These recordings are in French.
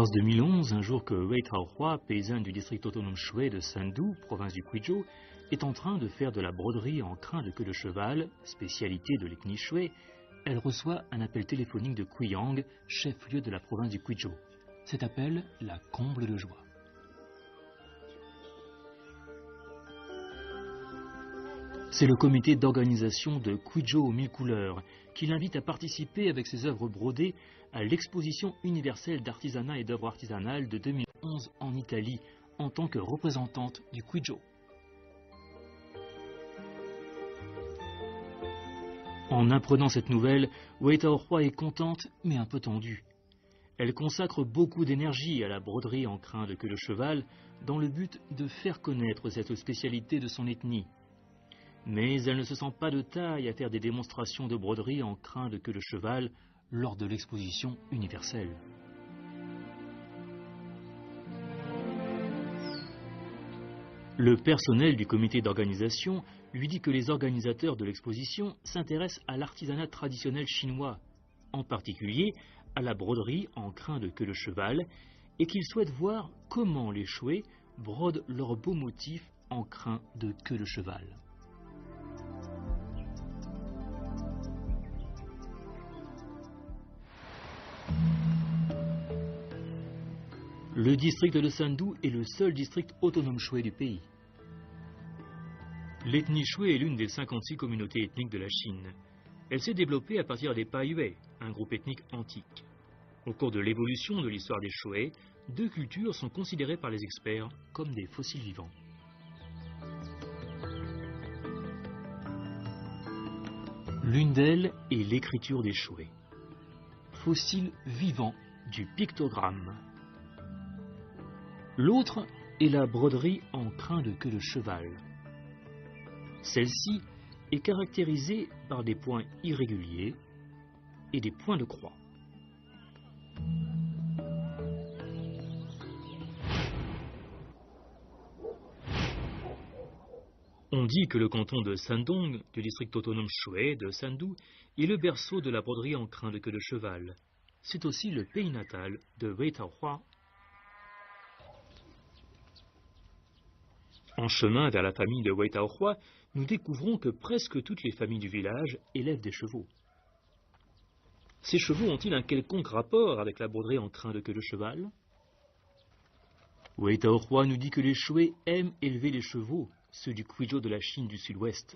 mars 2011, un jour que Wei Taohua, paysanne du district autonome Shui de Sandu, province du Guizhou, est en train de faire de la broderie en crin de queue de cheval, spécialité de l'ethnie Shui, elle reçoit un appel téléphonique de Guiyang, chef-lieu de la province du Guizhou. Cet appel la comble de joie. C'est le comité d'organisation de Guizhou aux 1000 couleurs qui l'invite à participer avec ses œuvres brodées à l'exposition universelle d'artisanat et d'œuvres artisanales de 2011 en Italie en tant que représentante du Guizhou. En apprenant cette nouvelle, Wei Taohua est contente mais un peu tendue. Elle consacre beaucoup d'énergie à la broderie en crin de queue de cheval dans le but de faire connaître cette spécialité de son ethnie. Mais elle ne se sent pas de taille à faire des démonstrations de broderie en crin de queue de cheval lors de l'exposition universelle. Le personnel du comité d'organisation lui dit que les organisateurs de l'exposition s'intéressent à l'artisanat traditionnel chinois, en particulier à la broderie en crin de queue de cheval, et qu'ils souhaitent voir comment les Shui brodent leurs beaux motifs en crin de queue de cheval. Le district de Sandu est le seul district autonome Shui du pays. L'ethnie Shui est l'une des 56 communautés ethniques de la Chine. Elle s'est développée à partir des Payue, un groupe ethnique antique. Au cours de l'évolution de l'histoire des Shui, deux cultures sont considérées par les experts comme des fossiles vivants. L'une d'elles est l'écriture des Shui. Fossile vivant du pictogramme. L'autre est la broderie en crin de queue de cheval. Celle-ci est caractérisée par des points irréguliers et des points de croix. On dit que le canton de Shandong, du district autonome Shui de Sandu, est le berceau de la broderie en crin de queue de cheval. C'est aussi le pays natal de Wei Taohua. En chemin vers la famille de Wei Taohua, nous découvrons que presque toutes les familles du village élèvent des chevaux. Ces chevaux ont-ils un quelconque rapport avec la broderie en crin de queue de cheval? Wei Taohua nous dit que les Shui aiment élever les chevaux, ceux du Guizhou de la Chine du sud-ouest.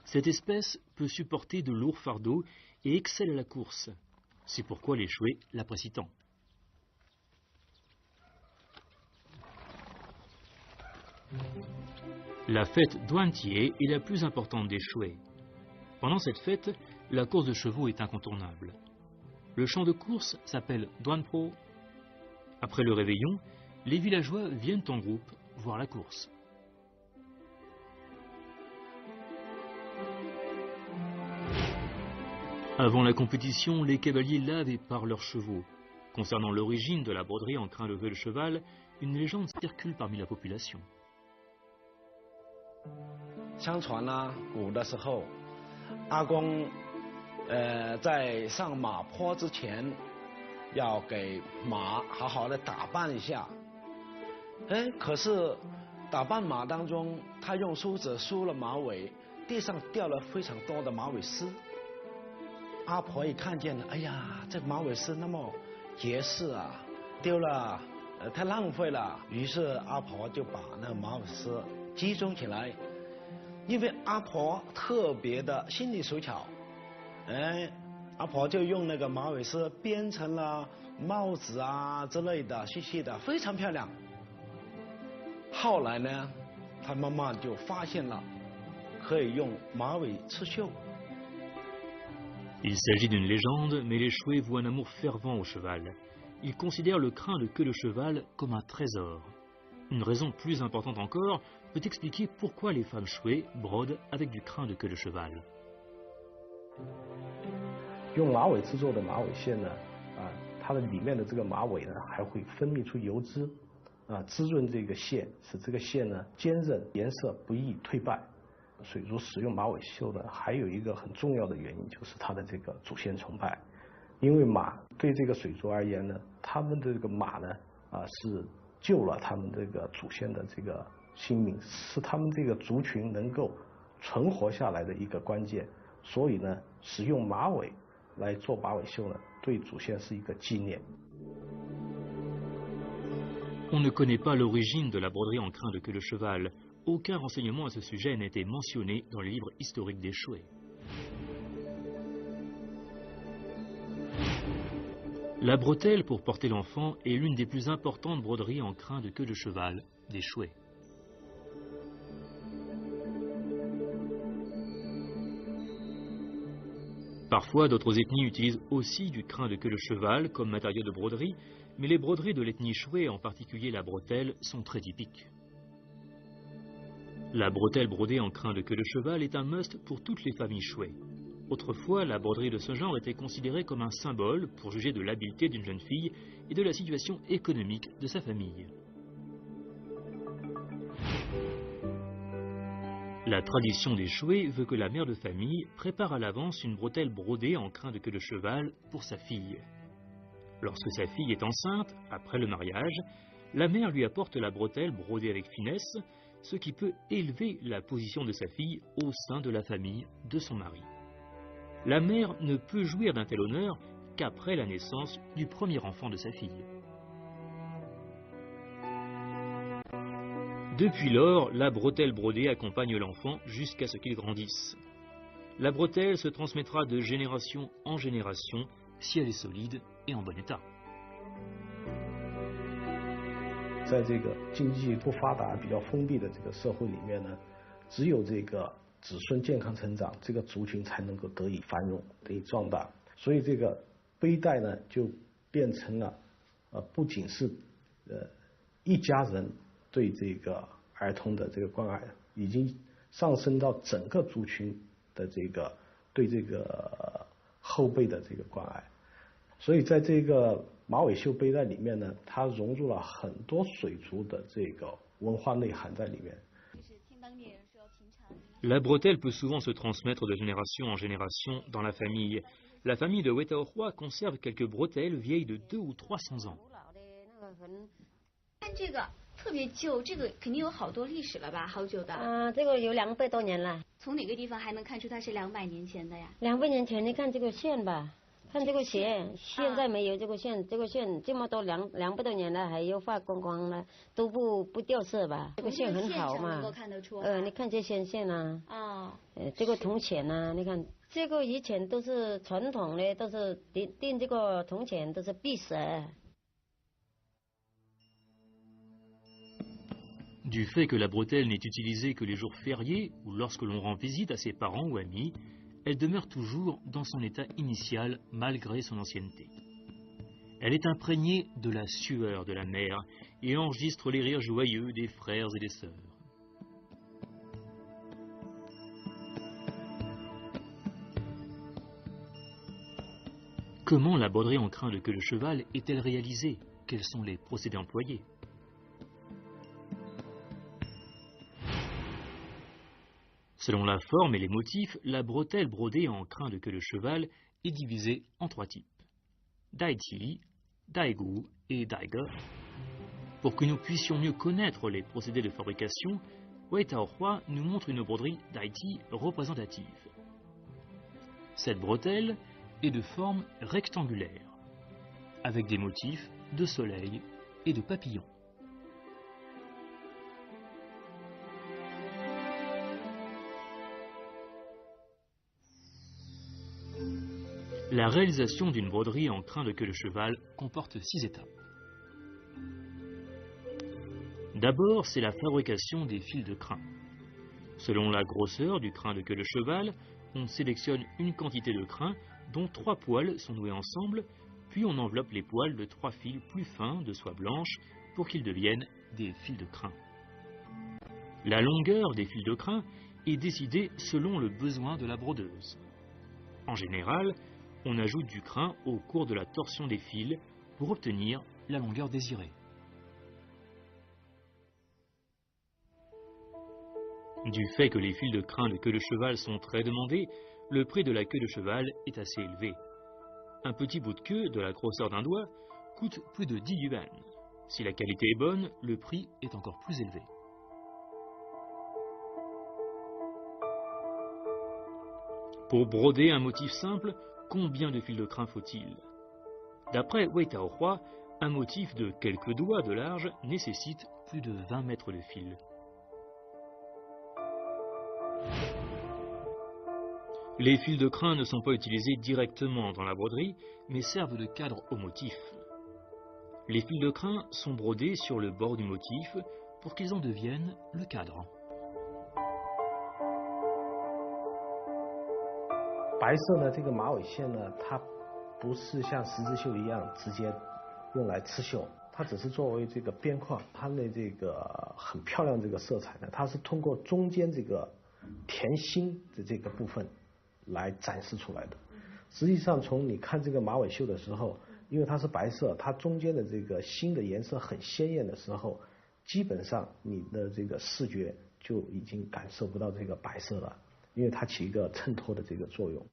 Cette espèce peut supporter de lourds fardeaux et excelle à la course. C'est pourquoi les Shui l'apprécient tant. La fête Duantie est la plus importante des Shui. Pendant cette fête, la course de chevaux est incontournable. Le champ de course s'appelle Duanpo. Après le réveillon, les villageois viennent en groupe voir la course. Avant la compétition, les cavaliers lavent et parent leurs chevaux. Concernant l'origine de la broderie en crin de queue de cheval, une légende circule parmi la population. 相传呢，古的时候，阿公在上马坡之前，要给马好好的打扮一下。可是打扮马当中，他用梳子梳了马尾，地上掉了非常多的马尾丝。阿婆一看见了，哎呀，这马尾丝那么结实啊，丢了，太浪费了。于是阿婆就把那马尾丝集中起来。 因为阿婆特别的心灵手巧，阿婆就用那个马尾丝编成了帽子啊之类的，细细的，非常漂亮。后来呢，她慢慢就发现了可以用马尾刺绣。 Il s'agit d'une légende, mais les Shui vouent un amour fervent au cheval. Ils considèrent le crin de queue de cheval comme un trésor. Une raison plus importante encore peut expliquer pourquoi les femmes Shui brodent avec du crin de queue de cheval. 用马尾制作的马尾线呢，它的里面的这个马尾呢，还会分泌出油脂，滋润这个线，使这个线呢坚韧，颜色不易褪败。所以说，使用马尾绣呢，还有一个很重要的原因，就是它的这个祖先崇拜。因为马对这个水族而言呢，他们的这个马呢是救了他们这个祖先的这个性命，是他们这个族群能够存活下来的一个关键。所以呢，使用马尾来做马尾秀呢，对祖先是一个纪念。On ne connaît pas l'origine de la broderie en crin de queue de cheval. Aucun renseignement à ce sujet n'a été mentionné dans les livres historiques des Shwe. La bretelle pour porter l'enfant est l'une des plus importantes broderies en crin de queue de cheval des Shwe. Parfois, d'autres ethnies utilisent aussi du crin de queue de cheval comme matériau de broderie, mais les broderies de l'ethnie Shwe, en particulier la bretelle, sont très typiques. La bretelle brodée en crin de queue de cheval est un must pour toutes les familles Shwe. Autrefois, la broderie de ce genre était considérée comme un symbole pour juger de l'habileté d'une jeune fille et de la situation économique de sa famille. La tradition des Shwe veut que la mère de famille prépare à l'avance une bretelle brodée en crin de queue de cheval pour sa fille. Lorsque sa fille est enceinte, après le mariage, la mère lui apporte la bretelle brodée avec finesse, ce qui peut élever la position de sa fille au sein de la famille de son mari. La mère ne peut jouir d'un tel honneur qu'après la naissance du premier enfant de sa fille. Depuis lors, la bretelle brodée accompagne l'enfant jusqu'à ce qu'il grandisse. La bretelle se transmettra de génération en génération si elle est solide et en bon état. 在这个经济不发达、比较封闭的这个社会里面呢，只有这个子孙健康成长，这个族群才能够得以繁荣、得以壮大。所以这个背带呢，就变成了不仅是一家人对这个儿童的这个关爱，已经上升到整个族群的这个对这个后辈的这个关爱。所以在这个马尾绣背带里面呢，它融入了很多水族的这个文化内涵在里面。La bretelle peut souvent se transmettre de génération en génération dans la famille. La famille de Wetaohua conserve quelques bretelles vieilles de 200 ou 300 ans. 看这个特别旧，这个肯定有好多历史了吧，好久的。这个有200多年了。从哪个地方还能看出它是200年前的呀？200年前，你看这个线吧，看这个线，现在没有这个线，这个线这么多200多年了，还有发光光了，都不掉色吧？这个线很好嘛。能够看得出。你看这线啊。这个铜钱啊，你看这个以前都是传统的，都是钉这个铜钱都是碧石。Du fait que la bretelle n'est utilisée que les jours fériés ou lorsque l'on rend visite à ses parents ou amis, elle demeure toujours dans son état initial malgré son ancienneté. Elle est imprégnée de la sueur de la mère et enregistre les rires joyeux des frères et des sœurs. Comment la broderie en crin de queue de cheval est-elle réalisée? Quels sont les procédés employés? Selon la forme et les motifs, la bretelle brodée en crin de queue de cheval est divisée en 3 types: Daiti, Daigu et Daiga. Pour que nous puissions mieux connaître les procédés de fabrication, Wetaohua nous montre une broderie Daiti représentative. Cette bretelle est de forme rectangulaire, avec des motifs de soleil et de papillons. La réalisation d'une broderie en crin de queue de cheval comporte 6 étapes. D'abord, c'est la fabrication des fils de crin. Selon la grosseur du crin de queue de cheval, on sélectionne une quantité de crin dont 3 poils sont noués ensemble, puis on enveloppe les poils de 3 fils plus fins de soie blanche pour qu'ils deviennent des fils de crin. La longueur des fils de crin est décidée selon le besoin de la brodeuse. En général, on ajoute du crin au cours de la torsion des fils pour obtenir la longueur désirée. Du fait que les fils de crin de queue de cheval sont très demandés, le prix de la queue de cheval est assez élevé. Un petit bout de queue de la grosseur d'un doigt coûte plus de 10 yuan. Si la qualité est bonne, le prix est encore plus élevé. Pour broder un motif simple, combien de fils de crin faut-il? D'après Wei Taohua, un motif de quelques doigts de large nécessite plus de 20 mètres de fil. Les fils de crin ne sont pas utilisés directement dans la broderie, mais servent de cadre au motif. Les fils de crin sont brodés sur le bord du motif pour qu'ils en deviennent le cadre. 白色的这个马尾线呢，它不是像十字绣一样直接用来刺绣，它只是作为这个边框。它的这个很漂亮这个色彩呢，它是通过中间这个甜心的这个部分来展示出来的。实际上，从你看这个马尾绣的时候，因为它是白色，它中间的这个心的颜色很鲜艳的时候，基本上你的这个视觉就已经感受不到这个白色了，因为它起一个衬托的这个作用。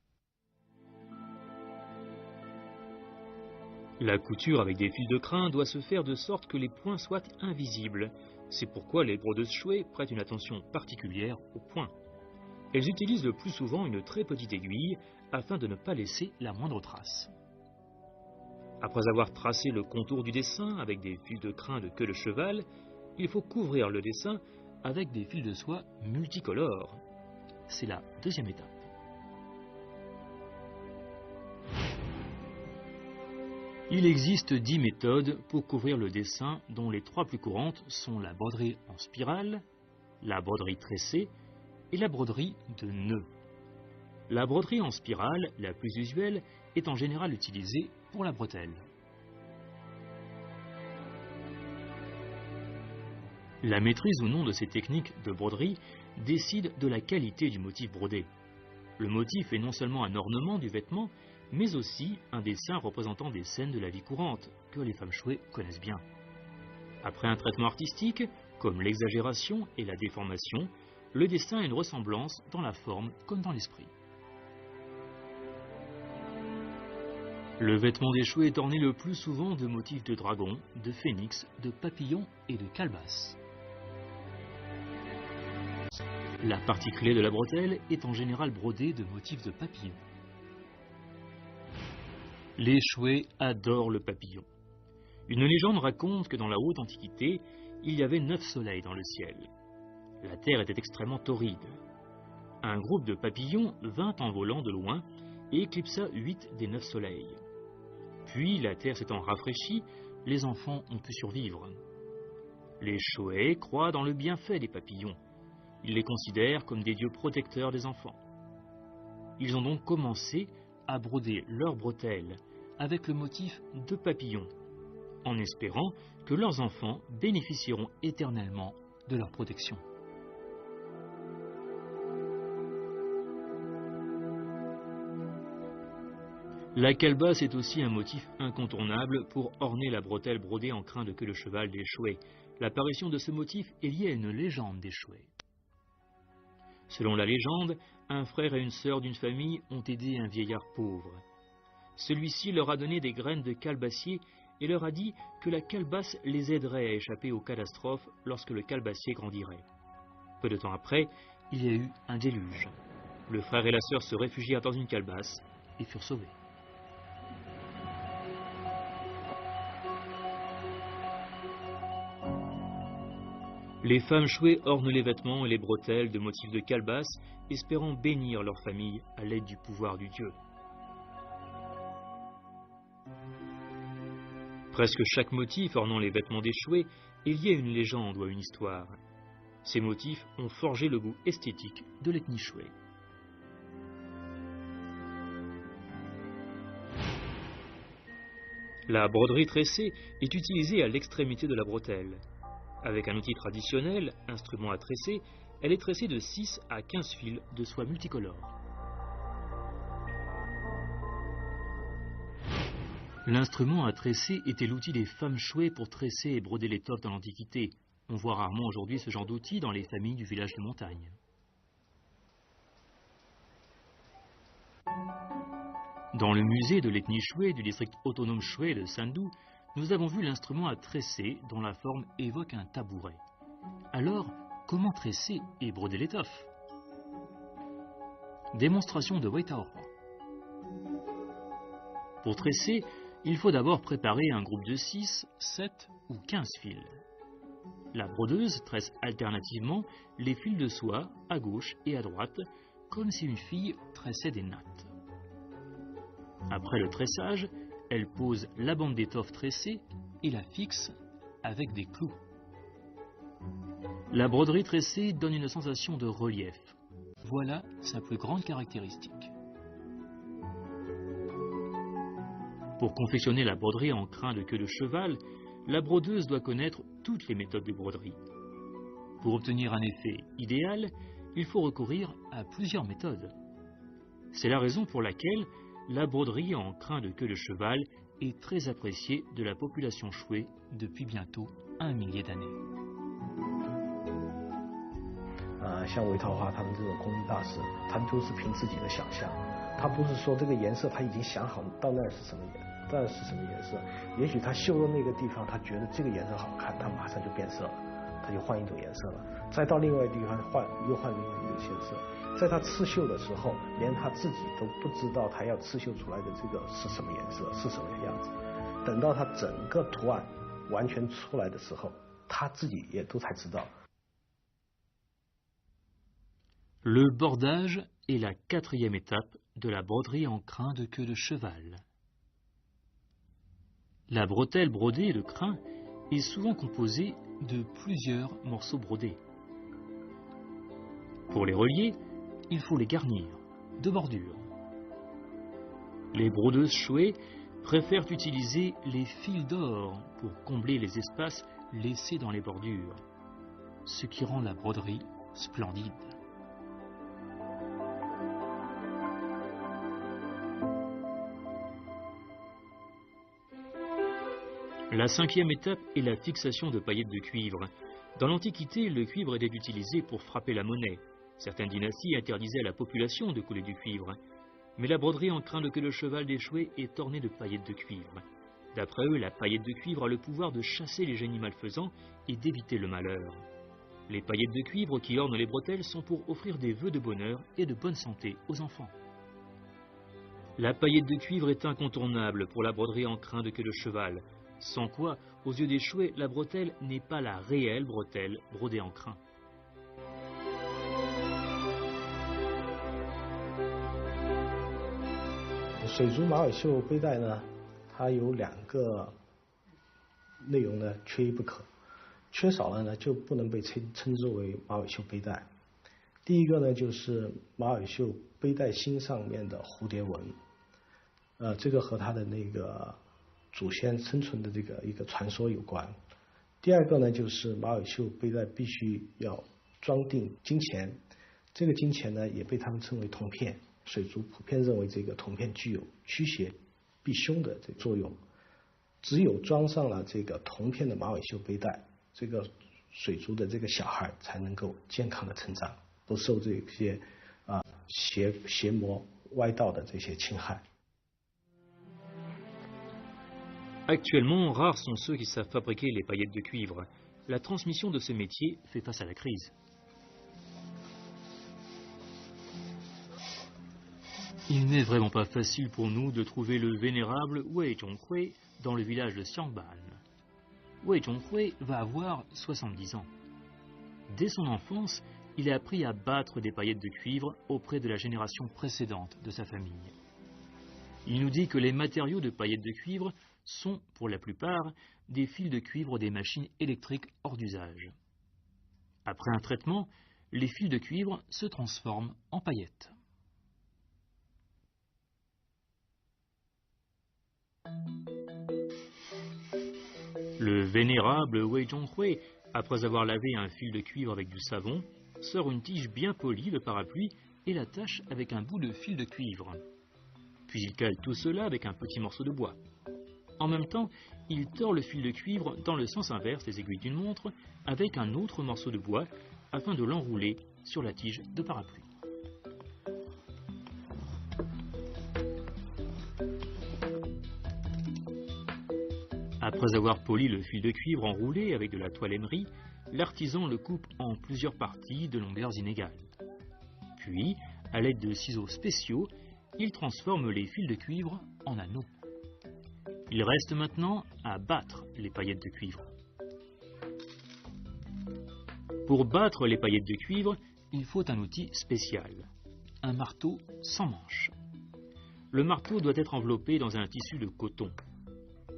La couture avec des fils de crin doit se faire de sorte que les points soient invisibles. C'est pourquoi les brodeuses chouets prêtent une attention particulière aux points. Elles utilisent le plus souvent une très petite aiguille afin de ne pas laisser la moindre trace. Après avoir tracé le contour du dessin avec des fils de crin de queue de cheval, il faut couvrir le dessin avec des fils de soie multicolores. C'est la deuxième étape. Il existe 10 méthodes pour couvrir le dessin, dont les 3 plus courantes sont la broderie en spirale, la broderie tressée et la broderie de nœuds. La broderie en spirale, la plus usuelle, est en général utilisée pour la bretelle. La maîtrise ou non de ces techniques de broderie décide de la qualité du motif brodé. Le motif est non seulement un ornement du vêtement, mais aussi un dessin représentant des scènes de la vie courante que les femmes chouets connaissent bien. Après un traitement artistique, comme l'exagération et la déformation, le dessin a une ressemblance dans la forme comme dans l'esprit. Le vêtement des chouets est orné le plus souvent de motifs de dragon, de phénix, de papillons et de calebasse. La partie clé de la bretelle est en général brodée de motifs de papillons. Les chouets adorent le papillon. Une légende raconte que dans la haute antiquité, il y avait 9 soleils dans le ciel. La terre était extrêmement torride. Un groupe de papillons vint en volant de loin et éclipsa 8 des 9 soleils. Puis, la terre s'étant rafraîchie, les enfants ont pu survivre. Les chouets croient dans le bienfait des papillons. Ils les considèrent comme des dieux protecteurs des enfants. Ils ont donc commencé à broder leurs bretelles avec le motif de papillons, en espérant que leurs enfants bénéficieront éternellement de leur protection. La calebasse est aussi un motif incontournable pour orner la bretelle brodée en crin de queue de cheval des chouets. L'apparition de ce motif est liée à une légende des chouets. Selon la légende, un frère et une sœur d'une famille ont aidé un vieillard pauvre. Celui-ci leur a donné des graines de calebassier et leur a dit que la calebasse les aiderait à échapper aux catastrophes lorsque le calebassier grandirait. Peu de temps après, il y a eu un déluge. Le frère et la sœur se réfugièrent dans une calebasse et furent sauvés. Les femmes chouets ornent les vêtements et les bretelles de motifs de calebasse, espérant bénir leur famille à l'aide du pouvoir du dieu. Presque chaque motif ornant les vêtements des chouets est lié à une légende ou à une histoire. Ces motifs ont forgé le goût esthétique de l'ethnie chouet. La broderie tressée est utilisée à l'extrémité de la bretelle. Avec un outil traditionnel, instrument à tresser, elle est tressée de 6 à 15 fils de soie multicolore. L'instrument à tresser était l'outil des femmes chouets pour tresser et broder l'étoffe dans l'Antiquité. On voit rarement aujourd'hui ce genre d'outil dans les familles du village de montagne. Dans le musée de l'ethnie Choué du district autonome Choué de Sandou, nous avons vu l'instrument à tresser dont la forme évoque un tabouret. Alors, comment tresser et broder l'étoffe? Démonstration de Wei Taohua. Pour tresser, il faut d'abord préparer un groupe de 6, 7 ou 15 fils. La brodeuse tresse alternativement les fils de soie à gauche et à droite, comme si une fille tressait des nattes. Après le tressage, elle pose la bande d'étoffe tressée et la fixe avec des clous. La broderie tressée donne une sensation de relief. Voilà sa plus grande caractéristique. Pour confectionner la broderie en crin de queue de cheval, la brodeuse doit connaître toutes les méthodes de broderie. Pour obtenir un effet idéal, il faut recourir à plusieurs méthodes. C'est la raison pour laquelle la broderie en crin de queue de cheval est très appréciée de la population choué depuis bientôt 1 millier d'années. 像韦桃花他们这种工艺大师，他们都是凭自己的想象，他不是说这个颜色他已经想好到那儿是什么颜色，也许他绣的那个地方他觉得这个颜色好看，他马上就变色了，他就换一种颜色了，再到另外一个地方又换另外一种颜色，在他刺绣的时候，连他自己都不知道他要刺绣出来的这个是什么颜色，是什么样子，等到他整个图案完全出来的时候，他自己也都才知道。 Le bordage est la 4e étape de la broderie en crin de queue de cheval. La bretelle brodée de crin est souvent composée de plusieurs morceaux brodés. Pour les relier, il faut les garnir de bordures. Les brodeuses chouées préfèrent utiliser les fils d'or pour combler les espaces laissés dans les bordures, ce qui rend la broderie splendide. La 5e étape est la fixation de paillettes de cuivre. Dans l'Antiquité, le cuivre était utilisé pour frapper la monnaie. Certaines dynasties interdisaient à la population de couler du cuivre. Mais la broderie en crin de queue de cheval des Choué est ornée de paillettes de cuivre. D'après eux, la paillette de cuivre a le pouvoir de chasser les génies malfaisants et d'éviter le malheur. Les paillettes de cuivre qui ornent les bretelles sont pour offrir des vœux de bonheur et de bonne santé aux enfants. La paillette de cuivre est incontournable pour la broderie en crin de queue de cheval. Sans quoi, aux yeux des Choué, la bretelle n'est pas la réelle bretelle brodée en crin. Le 水族马尾绣背带呢，它有2个内容呢缺一不可，缺少了呢就不能被称之为马尾绣背带。第一个呢就是马尾绣背带心上面的蝴蝶纹，这个和它的那个 祖先生存的这个一个传说有关。第二个呢，就是马尾绣背带必须要装订金钱，这个金钱呢也被他们称为铜片。水族普遍认为这个铜片具有驱邪避凶的这个作用。只有装上了这个铜片的马尾绣背带，这个水族的这个小孩才能够健康的成长，不受这些邪魔歪道的这些侵害。 Actuellement, rares sont ceux qui savent fabriquer les paillettes de cuivre. La transmission de ce métier fait face à la crise. Il n'est vraiment pas facile pour nous de trouver le vénérable Wei Zhonghui dans le village de Xiangban. Wei Zhonghui va avoir 70 ans. Dès son enfance, il a appris à battre des paillettes de cuivre auprès de la génération précédente de sa famille. Il nous dit que les matériaux de paillettes de cuivre sont, pour la plupart, des fils de cuivre des machines électriques hors d'usage. Après un traitement, les fils de cuivre se transforment en paillettes. Le vénérable Wei Zhonghui, après avoir lavé un fil de cuivre avec du savon, sort une tige bien polie de parapluie et l'attache avec un bout de fil de cuivre. Puis il cale tout cela avec un petit morceau de bois. En même temps, il tord le fil de cuivre dans le sens inverse des aiguilles d'une montre avec un autre morceau de bois afin de l'enrouler sur la tige de parapluie. Après avoir poli le fil de cuivre enroulé avec de la toile émerie, l'artisan le coupe en plusieurs parties de longueurs inégales. Puis, à l'aide de ciseaux spéciaux, il transforme les fils de cuivre en anneaux. Il reste maintenant à battre les paillettes de cuivre. Pour battre les paillettes de cuivre, il faut un outil spécial, un marteau sans manche. Le marteau doit être enveloppé dans un tissu de coton.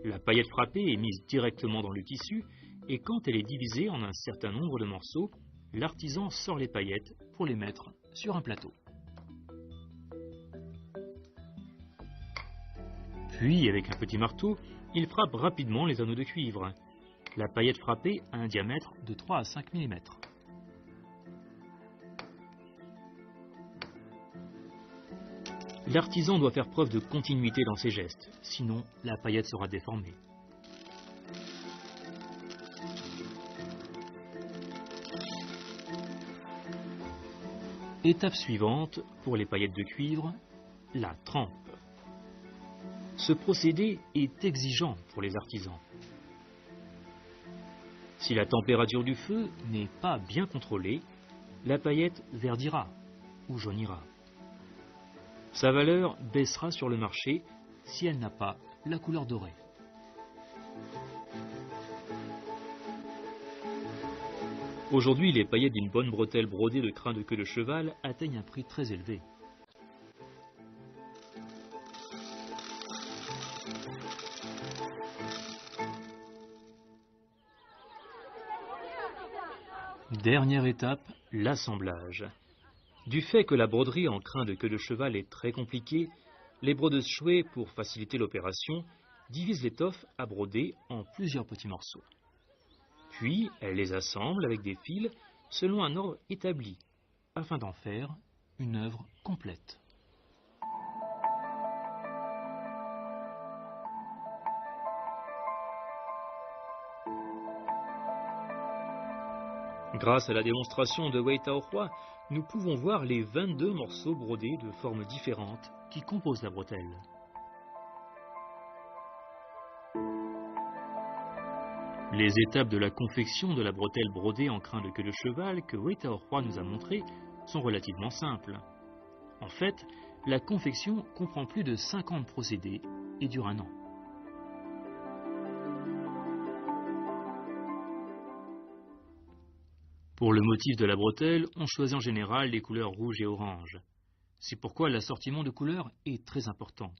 La paillette frappée est mise directement dans le tissu et quand elle est divisée en un certain nombre de morceaux, l'artisan sort les paillettes pour les mettre sur un plateau. Puis, avec un petit marteau, il frappe rapidement les anneaux de cuivre. La paillette frappée a un diamètre de 3 à 5 mm. L'artisan doit faire preuve de continuité dans ses gestes, sinon la paillette sera déformée. Étape suivante pour les paillettes de cuivre, la trempe. Ce procédé est exigeant pour les artisans. Si la température du feu n'est pas bien contrôlée, la paillette verdira ou jaunira. Sa valeur baissera sur le marché si elle n'a pas la couleur dorée. Aujourd'hui, les paillettes d'une bonne bretelle brodée de crin de queue de cheval atteignent un prix très élevé. Dernière étape, l'assemblage. Du fait que la broderie en crin de queue de cheval est très compliquée, les brodeuses chouées, pour faciliter l'opération, divisent l'étoffe à broder en plusieurs petits morceaux. Puis, elles les assemblent avec des fils selon un ordre établi, afin d'en faire une œuvre complète. Grâce à la démonstration de Wei Taohua, nous pouvons voir les 22 morceaux brodés de formes différentes qui composent la bretelle. Les étapes de la confection de la bretelle brodée en crin de queue de cheval que Wei Taohua nous a montré sont relativement simples. En fait, la confection comprend plus de 50 procédés et dure un an. Pour le motif de la bretelle, on choisit en général les couleurs rouge et orange. C'est pourquoi l'assortiment de couleurs est très important.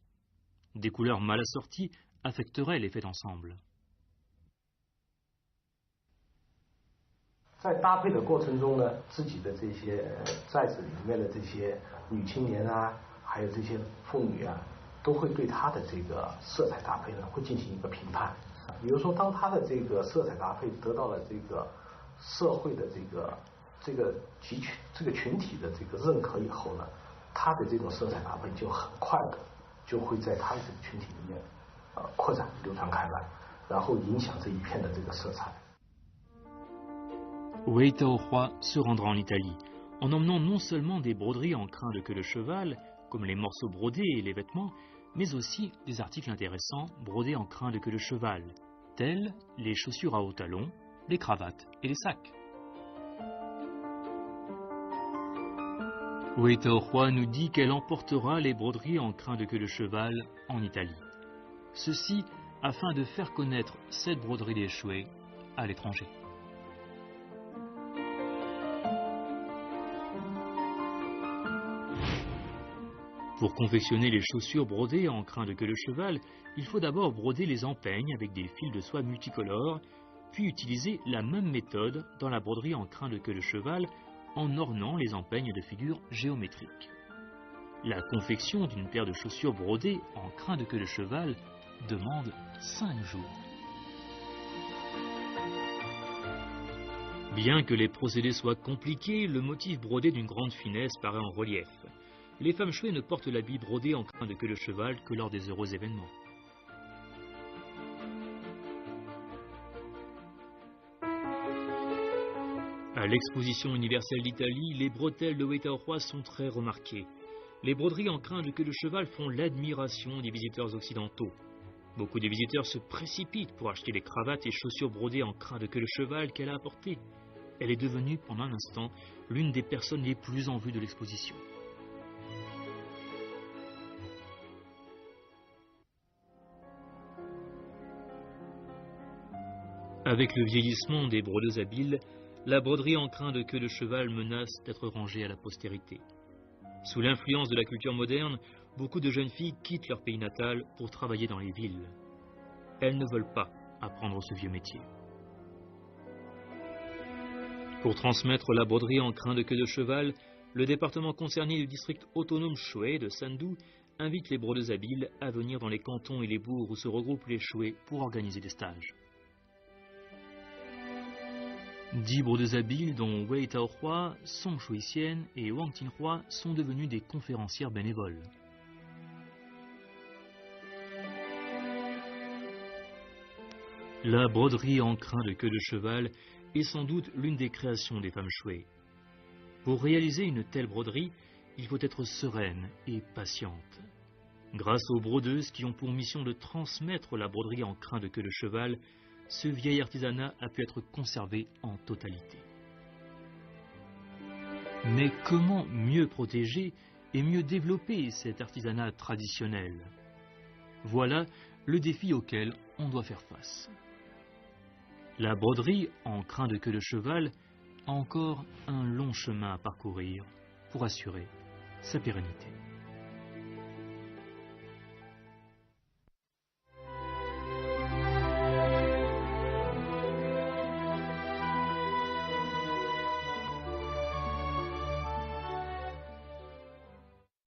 Des couleurs mal assorties affecteraient l'effet d'ensemble. 在搭配的过程中呢，自己的这些寨子里面的这些女青年啊，还有这些妇女啊，都会对她的这个色彩搭配呢，会进行一个评判。比如说，当她的这个色彩搭配得到了这个社会的这个群体的这个认可以后呢，她的这种色彩搭配就很快的就会在她的这个群体里面扩展流传开来，然后影响这一片的这个色彩。 Wei Taohua se rendra en Italie, en emmenant non seulement des broderies en crin de queue de cheval, comme les morceaux brodés et les vêtements, mais aussi des articles intéressants brodés en crin de queue de cheval, tels les chaussures à hauts talons, les cravates et les sacs. Wei Taohua nous dit qu'elle emportera les broderies en crin de queue de cheval en Italie. Ceci afin de faire connaître cette broderie des chouets à l'étranger. Pour confectionner les chaussures brodées en crin de queue de cheval, il faut d'abord broder les empeignes avec des fils de soie multicolores, puis utiliser la même méthode dans la broderie en crin de queue de cheval en ornant les empeignes de figures géométriques. La confection d'une paire de chaussures brodées en crin de queue de cheval demande 5 jours. Bien que les procédés soient compliqués, le motif brodé d'une grande finesse paraît en relief. Les femmes chouées ne portent l'habit brodé en crin de queue de cheval que lors des heureux événements. À l'exposition universelle d'Italie, les bretelles de Wei Taohua sont très remarquées. Les broderies en crin de queue de cheval font l'admiration des visiteurs occidentaux. Beaucoup de visiteurs se précipitent pour acheter les cravates et chaussures brodées en crin de queue de cheval qu'elle a apportées. Elle est devenue, pendant un instant, l'une des personnes les plus en vue de l'exposition. Avec le vieillissement des brodeuses habiles, la broderie en crin de queue de cheval menace d'être rangée à la postérité. Sous l'influence de la culture moderne, beaucoup de jeunes filles quittent leur pays natal pour travailler dans les villes. Elles ne veulent pas apprendre ce vieux métier. Pour transmettre la broderie en crin de queue de cheval, le département concerné du district autonome Shui de Sandou invite les brodeuses habiles à venir dans les cantons et les bourgs où se regroupent les Shui pour organiser des stages. 10 brodeuses habiles, dont Wei Taohua, Song Shuixian et Wang Tinghua, sont devenues des conférencières bénévoles. La broderie en crin de queue de cheval est sans doute l'une des créations des femmes Shui. Pour réaliser une telle broderie, il faut être sereine et patiente. Grâce aux brodeuses qui ont pour mission de transmettre la broderie en crin de queue de cheval, ce vieil artisanat a pu être conservé en totalité. Mais comment mieux protéger et mieux développer cet artisanat traditionnel? Voilà le défi auquel on doit faire face. La broderie en crin de queue de cheval a encore un long chemin à parcourir pour assurer sa pérennité.